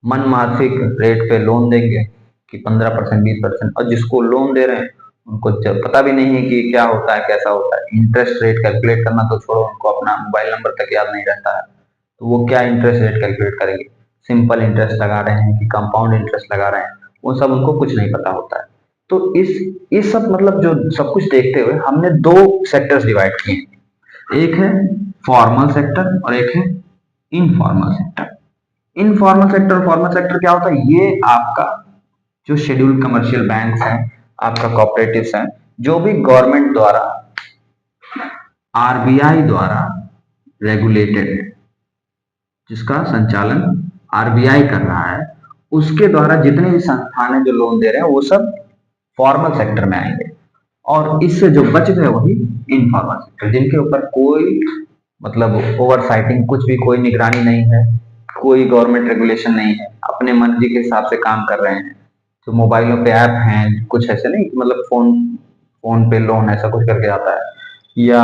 मन माफिक रेट पे लोन देंगे कि 15% 20%, और जिसको लोन दे रहे हैं उनको पता भी नहीं है कि क्या होता है, कैसा होता है। इंटरेस्ट रेट कैलकुलेट करना तो छोड़ो, उनको अपना मोबाइल नंबर तक याद नहीं रहता है। तो वो क्या इंटरेस्ट रेट कैलकुलेट करेंगे? सिंपल इंटरेस्ट लगा रहे हैं कि कंपाउंड इंटरेस्ट लगा रहे हैं, वो सब उनको कुछ नहीं पता होता है। तो इस सब मतलब जो सब कुछ देखते हुए हमने दो सेक्टर्स डिवाइड किए हैं। एक है फॉर्मल सेक्टर और एक है इनफॉर्मल सेक्टर। इनफॉर्मल सेक्टर और फॉर्मल सेक्टर क्या होता है? ये आपका जो शेड्यूल्ड कमर्शियल बैंक्स हैं, आपका कॉपरेटिव्स हैं, जो भी गवर्नमेंट द्वारा, आरबीआई द्वारा रेगुलेटेड है, जिसका संचालन आरबीआई कर रहा है, उसके द्वारा जितने भी संस्थान हैं जो लोन दे रहे हैं वो सब फॉर्मल सेक्टर में आएंगे। और इससे जो बच गए वही इनफॉर्मल सेक्टर, जिनके ऊपर कोई मतलब ओवरसाइटिंग, कुछ भी कोई निगरानी नहीं है, कोई गवर्नमेंट रेगुलेशन नहीं है, अपने मर्जी के हिसाब से काम कर रहे हैं। तो मोबाइलों पे ऐप हैं कुछ ऐसे नहीं कि मतलब फोन फोन पे लोन ऐसा कुछ करके आता है। या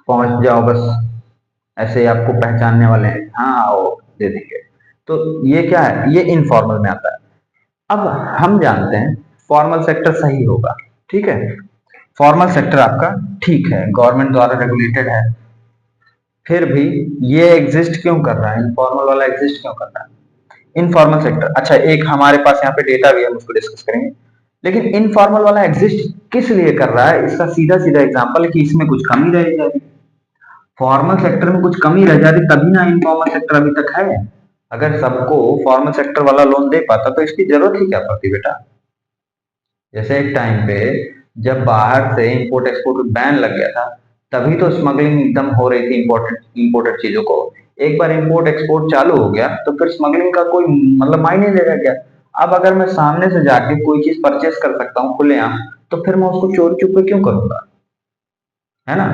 पहुंच जाओ बस, ऐसे ही आपको पहचानने वाले हैं, हाँ आओ दे देंगे। तो ये क्या है, ये इनफॉर्मल में आता है। अब हम जानते हैं फॉर्मल सेक्टर सही होगा, ठीक है, फॉर्मल सेक्टर आपका ठीक है, गवर्नमेंट द्वारा रेगुलेटेड है, फिर भी ये एग्जिस्ट क्यों कर रहा है, इनफॉर्मल वाला एग्जिस्ट क्यों कर रहा है। इनफॉर्मल सेक्टर, अच्छा एक हमारे पास यहाँ पे डेटा भी है, हम उसको डिस्कस करेंगे। लेकिन इनफॉर्मल वाला एग्जिस्ट किस लिए कर रहा है, इसका सीधा सीधा एग्जांपल है कि इसमें कुछ कमी रह जाएगी। फॉर्मल सेक्टर में कुछ कमी रह जाती तभी ना इनफॉर्मल सेक्टर अभी तक है। अगर सबको फॉर्मल सेक्टर वाला लोन दे पाता तो इसकी जरूरत ही क्या पड़ती बेटा। जैसे एक टाइम पे जब बाहर से इंपोर्ट एक्सपोर्ट बैन लग गया था, तभी तो स्मगलिंग एकदम हो रही थी इंपोर्टेड इंपोर्टेड चीजों को। एक बार इंपोर्ट एक्सपोर्ट चालू हो गया तो फिर स्मगलिंग का कोई मतलब मायने नहीं रह गया। अब अगर मैं सामने से जाके कोई चीज परचेस कर सकता हूँ खुलेआम, तो फिर मैं उसको चोरी चुपके क्यों करूंगा, है ना।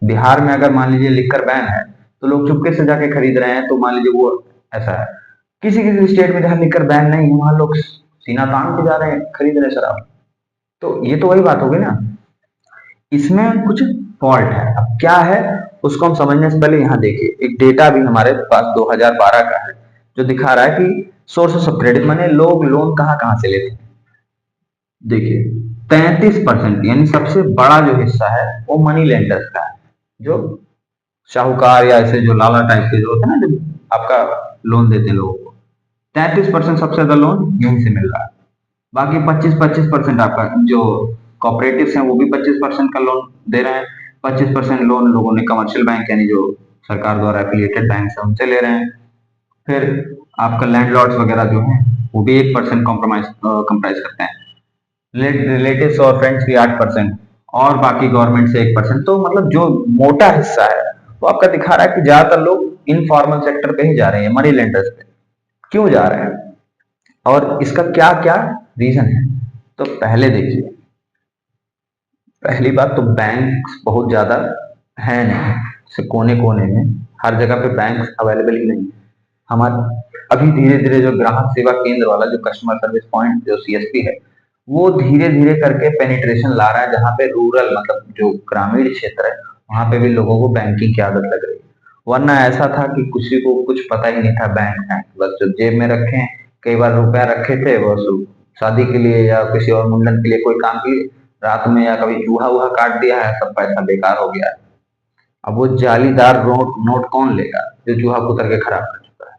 बिहार में अगर मान लीजिए लिकर बैन है, तो लोग चुपके से जाके खरीद रहे हैं, तो मान लीजिए वो ऐसा है। किसी किसी स्टेट में जहाँ लिकर बैन नहीं है, वहां लोग सीना तान के जा रहे हैं खरीद रहे शराब। तो ये तो वही बात होगी ना, इसमें कुछ फॉल्ट है। अब क्या है उसको हम समझने से पहले यहाँ देखिए, एक डेटा भी हमारे पास 2012 का है, जो दिखा रहा है कि सोर्सेस ऑफ क्रेडिट माने लोग लोन कहाँ कहाँ से लेते हैं। देखिए 33% यानी सबसे बड़ा जो हिस्सा है वो मनी लेंडर्स का है, जो शाहूकार या ऐसे जो लाला टाइप के जो होते हैं ना, जो आपका लोन देते हैं लोगों को। 33% सबसे ज्यादा लोन यहीं से मिल रहा है। बाकी 25-25% आपका जो कॉपरेटिव्स हैं वो भी 25% का लोन दे रहे हैं। 25% लोन लोगों ने कमर्शियल बैंक यानी जो सरकार द्वारा एफिलिएटेड बैंक है उनसे ले रहे हैं। फिर आपका लैंडलॉर्ड्स वगैरह जो हैं वो भी 1% कॉम्प्रोमाइज कंप्राइज करते हैं। रिलेटिव्स और फ्रेंड्स भी 8%, और बाकी गवर्नमेंट से 1%। तो मतलब जो मोटा हिस्सा है वो आपका दिखा रहा है कि ज्यादातर लोग इनफॉर्मल सेक्टर पे ही जा रहे हैं, मनी लेंडर्स पे। क्यों जा रहे हैं और इसका क्या क्या रीजन है। तो पहले देखिए, पहली बात तो बैंक बहुत ज्यादा है नहीं, जैसे कोने कोने में हर जगह पे बैंक अवेलेबल ही नहीं है। हमारे अभी धीरे धीरे जो ग्राहक सेवा केंद्र वाला जो कस्टमर सर्विस पॉइंट जो सीएसपी है, वो धीरे धीरे करके पेनिट्रेशन ला रहा है, जहाँ पे रूरल मतलब जो ग्रामीण क्षेत्र है वहां पे भी लोगों को बैंकिंग की आदत लग रही है। वरना ऐसा था कि किसी को कुछ पता ही नहीं था बैंक बैंक, बस जो जेब में रखे, कई बार रुपया रखे थे बस शादी के लिए या किसी और मुंडन के लिए कोई काम के लिए, रात में या कभी चूहा वूहा काट दिया है, सब पैसा बेकार हो गया है। अब वो जालीदार नोट नोट कौन लेगा जो चूहा कुतर के खराब कर चुका है।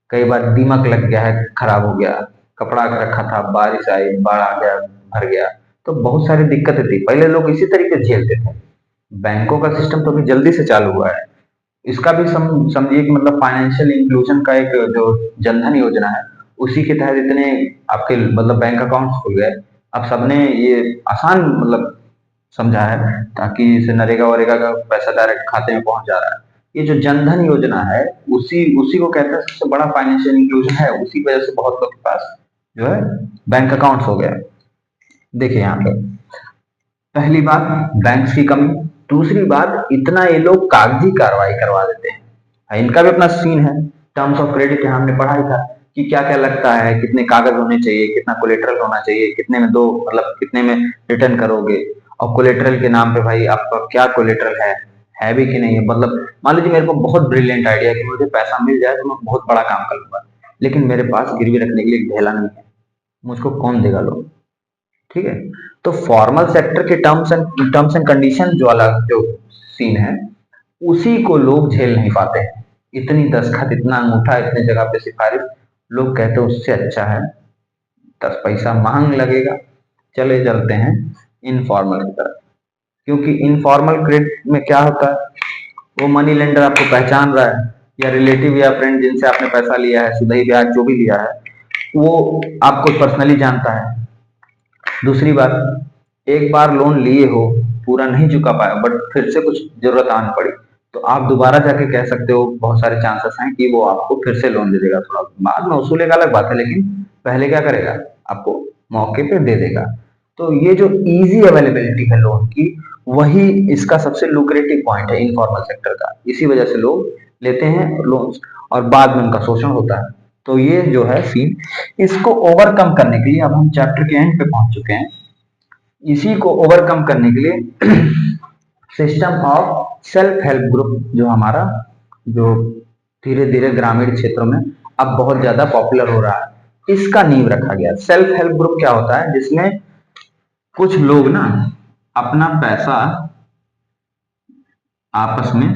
कई बार दीमक लग गया है, खराब हो गया, कपड़ा रखा था, बारिश आई, बाढ़ आ गया, भर गया। तो बहुत सारी दिक्कतें थी, पहले लोग इसी तरीके से झेलते थे। बैंकों का सिस्टम तो अभी जल्दी से चालू हुआ है। इसका भी समझिए कि मतलब फाइनेंशियल इंक्लूजन का एक जो जनधन योजना है, उसी के तहत इतने आपके मतलब बैंक अकाउंट खुल गए। अब सबने ये आसान मतलब समझा है, ताकि इसे नरेगा वरेगा का पैसा डायरेक्ट खाते में पहुंच जा रहा है। ये जो जनधन योजना है, उसी उसी को कहते हैं सबसे बड़ा फाइनेंशियल इंक्लूजन है। उसी की वजह से बहुत लोग के पास जो है बैंक अकाउंट्स हो गया। देखिए यहाँ पे पहली बात बैंक्स की कमी, दूसरी बात इतना ये लोग कागजी कार्रवाई करवा देते हैं। इनका भी अपना सीन है। टर्म्स ऑफ क्रेडिट यहाँ हमने पढ़ा ही था कि क्या क्या लगता है, कितने कागज होने चाहिए, कितना कोलेटरल होना चाहिए, कितने में दो मतलब कितने में रिटर्न करोगे, और कोलेटरल के नाम पे भाई आपका क्या कोलेटरल है भी कि नहीं है। मतलब मान लीजिए मेरे को बहुत ब्रिलियंट आइडिया है कि मुझे पैसा मिल जाए तो मैं बहुत बड़ा काम कर लूंगा, लेकिन मेरे पास गिरवी रखने के लिए एक ढेला नहीं है, मुझको कौन देगा लोन, ठीक है। तो फॉर्मल सेक्टर के टर्म्स एंड कंडीशन जो वाला जो सीन है, उसी को लोग झेल नहीं पाते हैं। इतनी दस्खत, इतना अंगूठा, इतने जगह पे सिफारिश, लोग कहते हैं उससे अच्छा है 10 पैसा महंग लगेगा, चले चलते हैं इनफॉर्मल की तरफ। क्योंकि इनफॉर्मल क्रेडिट में क्या होता है, वो मनी लेंडर आपको पहचान रहा है, या रिलेटिव या फ्रेंड जिनसे आपने पैसा लिया है, सुधई ब्याज जो भी लिया है, वो आपको पर्सनली जानता है। दूसरी बात, एक बार लोन लिए हो, पूरा नहीं चुका पाया, बट फिर से कुछ जरूरत आन पड़ी, तो आप दोबारा जाके कह सकते हो, बहुत सारे चांसेस हैं कि वो आपको फिर से लोन दे देगा। थोड़ा बाद में वसूलेगा अलग बात है, लेकिन पहले क्या करेगा, आपको मौके पे दे देगा। तो ये जो इजी अवेलेबिलिटी है लोन की, वही इसका सबसे लुक्रेटिव पॉइंट है इनफॉर्मल सेक्टर का। इसी वजह से लोग लेते हैं लोन्स, और बाद में उनका शोषण होता है। तो ये जो है सीन, इसको ओवरकम करने के लिए अब हम चैप्टर के एंड पे पहुंच चुके हैं। इसी को ओवरकम करने के लिए system of self help group जो हमारा जो धीरे धीरे ग्रामीण क्षेत्रों में अब बहुत ज्यादा पॉपुलर हो रहा है, इसका नींव रखा गया। सेल्फ हेल्प ग्रुप क्या होता है, जिसमें कुछ लोग ना अपना पैसा आपस में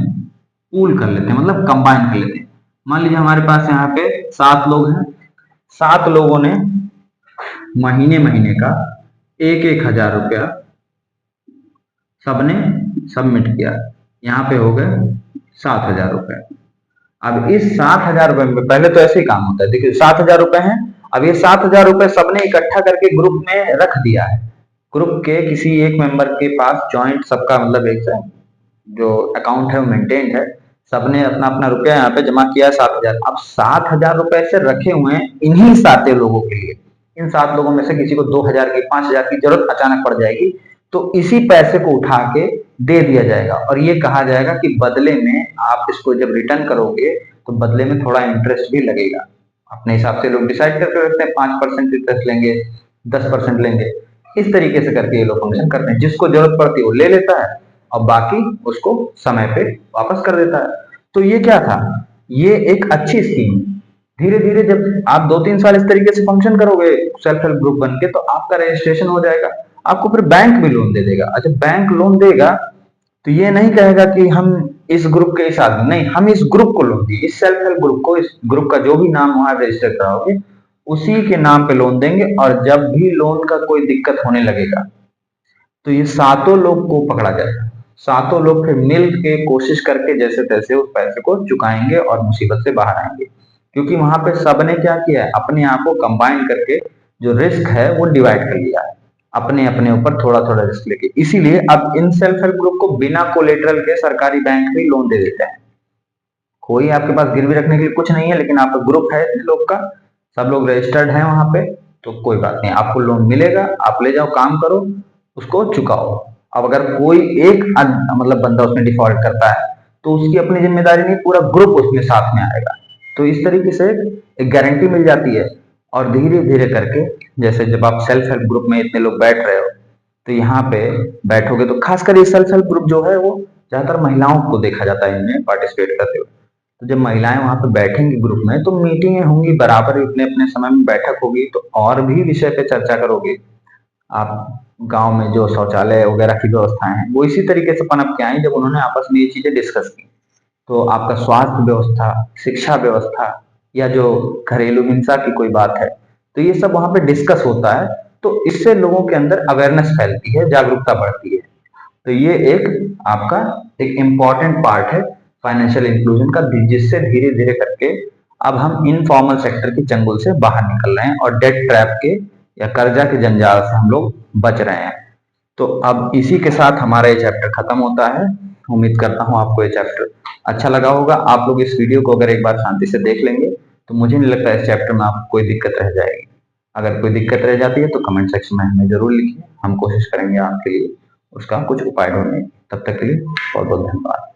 पूल कर लेते हैं, मतलब कंबाइन कर लेते हैं। मान लीजिए हमारे पास यहाँ पे 7 लोग हैं, 7 लोगों ने महीने महीने का 1,000 रुपया सबने सबमिट किया, यहाँ पे हो गए 7,000 रुपए। अब इस 7,000 रुपए में पहले तो ऐसे ही काम होता है, देखिए 7,000 रुपए हैं। अब ये 7,000 रुपए सबने इकट्ठा करके ग्रुप में रख दिया है। ग्रुप के किसी एक मेंबर के पास जॉइंट सबका मतलब एक जो अकाउंट है वो मेंटेन है, सबने अपना अपना रुपया यहाँ पे जमा किया 7,000। अब 7,000 रुपए से रखे हुए हैं इन्हीं 7 लोगों के लिए। इन 7 लोगों में से किसी को 2,000 की 5,000 की जरूरत अचानक पड़ जाएगी, तो इसी पैसे को उठा के दे दिया जाएगा और ये कहा जाएगा कि बदले में आप इसको जब रिटर्न करोगे तो बदले में थोड़ा इंटरेस्ट भी लगेगा। अपने हिसाब से लोग डिसाइड करके रखते हैं, 5% इंटरेस्ट लेंगे, 10% लेंगे, इस तरीके से करके ये लोग फंक्शन करते हैं। जिसको जरूरत पड़ती है वो ले लेता है और बाकी उसको समय पे वापस कर देता है। तो ये क्या था, ये एक अच्छी स्कीम। धीरे धीरे जब आप 2-3 साल इस तरीके से फंक्शन करोगे सेल्फ हेल्प ग्रुप बन के, तो आपका रजिस्ट्रेशन हो जाएगा, आपको फिर बैंक भी लोन दे देगा। अच्छा, बैंक लोन देगा तो ये नहीं कहेगा कि हम इस ग्रुप के इस आदमी, नहीं, हम इस ग्रुप को लोन दिए, इस सेल्फ हेल्प ग्रुप को, इस ग्रुप का जो भी नाम वहां रजिस्टर कराओगे उसी के नाम पे लोन देंगे। और जब भी लोन का कोई दिक्कत होने लगेगा तो ये 7 लोग को पकड़ा जाएगा, 7 लोग फिर मिल के कोशिश करके जैसे तैसे उस पैसे को चुकाएंगे और मुसीबत से बाहर आएंगे। क्योंकि वहां पे सबने क्या किया है, अपने आप को कंबाइन करके जो रिस्क है वो डिवाइड कर लिया है, अपने अपने ऊपर थोड़ा थोड़ा रिस्क लेके। इसीलिए अब इन सेल्फ हेल्प ग्रुप को बिना कोलेटरल के सरकारी बैंक भी लोन दे देते हैं। कोई आपके पास गिरवी रखने के लिए कुछ नहीं है, लेकिन आपका ग्रुप है इतने लोग का, सब लोग रजिस्टर्ड है वहां पे, तो कोई बात नहीं, आपको लोन मिलेगा, आप ले जाओ, काम करो, उसको चुकाओ। अब अगर कोई एक मतलब बंदा उसमें डिफॉल्ट करता है तो उसकी अपनी जिम्मेदारी नहीं, पूरा ग्रुप उसमें साथ में आएगा। तो इस तरीके से एक गारंटी मिल जाती है। और धीरे धीरे करके जैसे जब आप सेल्फ हेल्प ग्रुप में इतने लोग बैठ रहे हो, तो यहाँ पे बैठोगे तो खासकर ये सेल्फ हेल्प ग्रुप जो है वो ज्यादातर महिलाओं को देखा जाता है इनमें पार्टिसिपेट करते हुए। तो जब महिलाएं वहां पे बैठेंगी ग्रुप में तो मीटिंगें होंगी, बराबर ही अपने अपने समय में बैठक होगी, तो और भी विषय पे चर्चा करोगे आप। गांव में जो शौचालय वगैरह की व्यवस्थाएं हैं वो इसी तरीके से पनप के आई जब उन्होंने आपस में ये चीजें डिस्कस की। तो आपका स्वास्थ्य व्यवस्था, शिक्षा व्यवस्था, या जो घरेलू हिंसा की कोई बात है, तो ये सब वहां पे डिस्कस होता है। तो इससे लोगों के अंदर अवेयरनेस फैलती है, जागरूकता बढ़ती है। तो ये एक आपका एक इम्पॉर्टेंट पार्ट है फाइनेंशियल इंक्लूजन का, जिससे धीरे धीरे करके अब हम इनफॉर्मल सेक्टर के चंगुल से बाहर निकल रहे हैं और डेट ट्रैप के या कर्जा के जंजाल से हम लोग बच रहे हैं। तो अब इसी के साथ हमारा ये चैप्टर खत्म होता है। उम्मीद करता हूँ आपको ये चैप्टर अच्छा लगा होगा। आप लोग इस वीडियो को अगर एक बार शांति से देख लेंगे तो मुझे नहीं लगता इस चैप्टर में आपको कोई दिक्कत रह जाएगी। अगर कोई दिक्कत रह जाती है तो कमेंट सेक्शन में हमें जरूर लिखिए, हम कोशिश करेंगे आपके लिए उसका कुछ उपाय ढूंढने। तब तक के लिए बहुत बहुत धन्यवाद।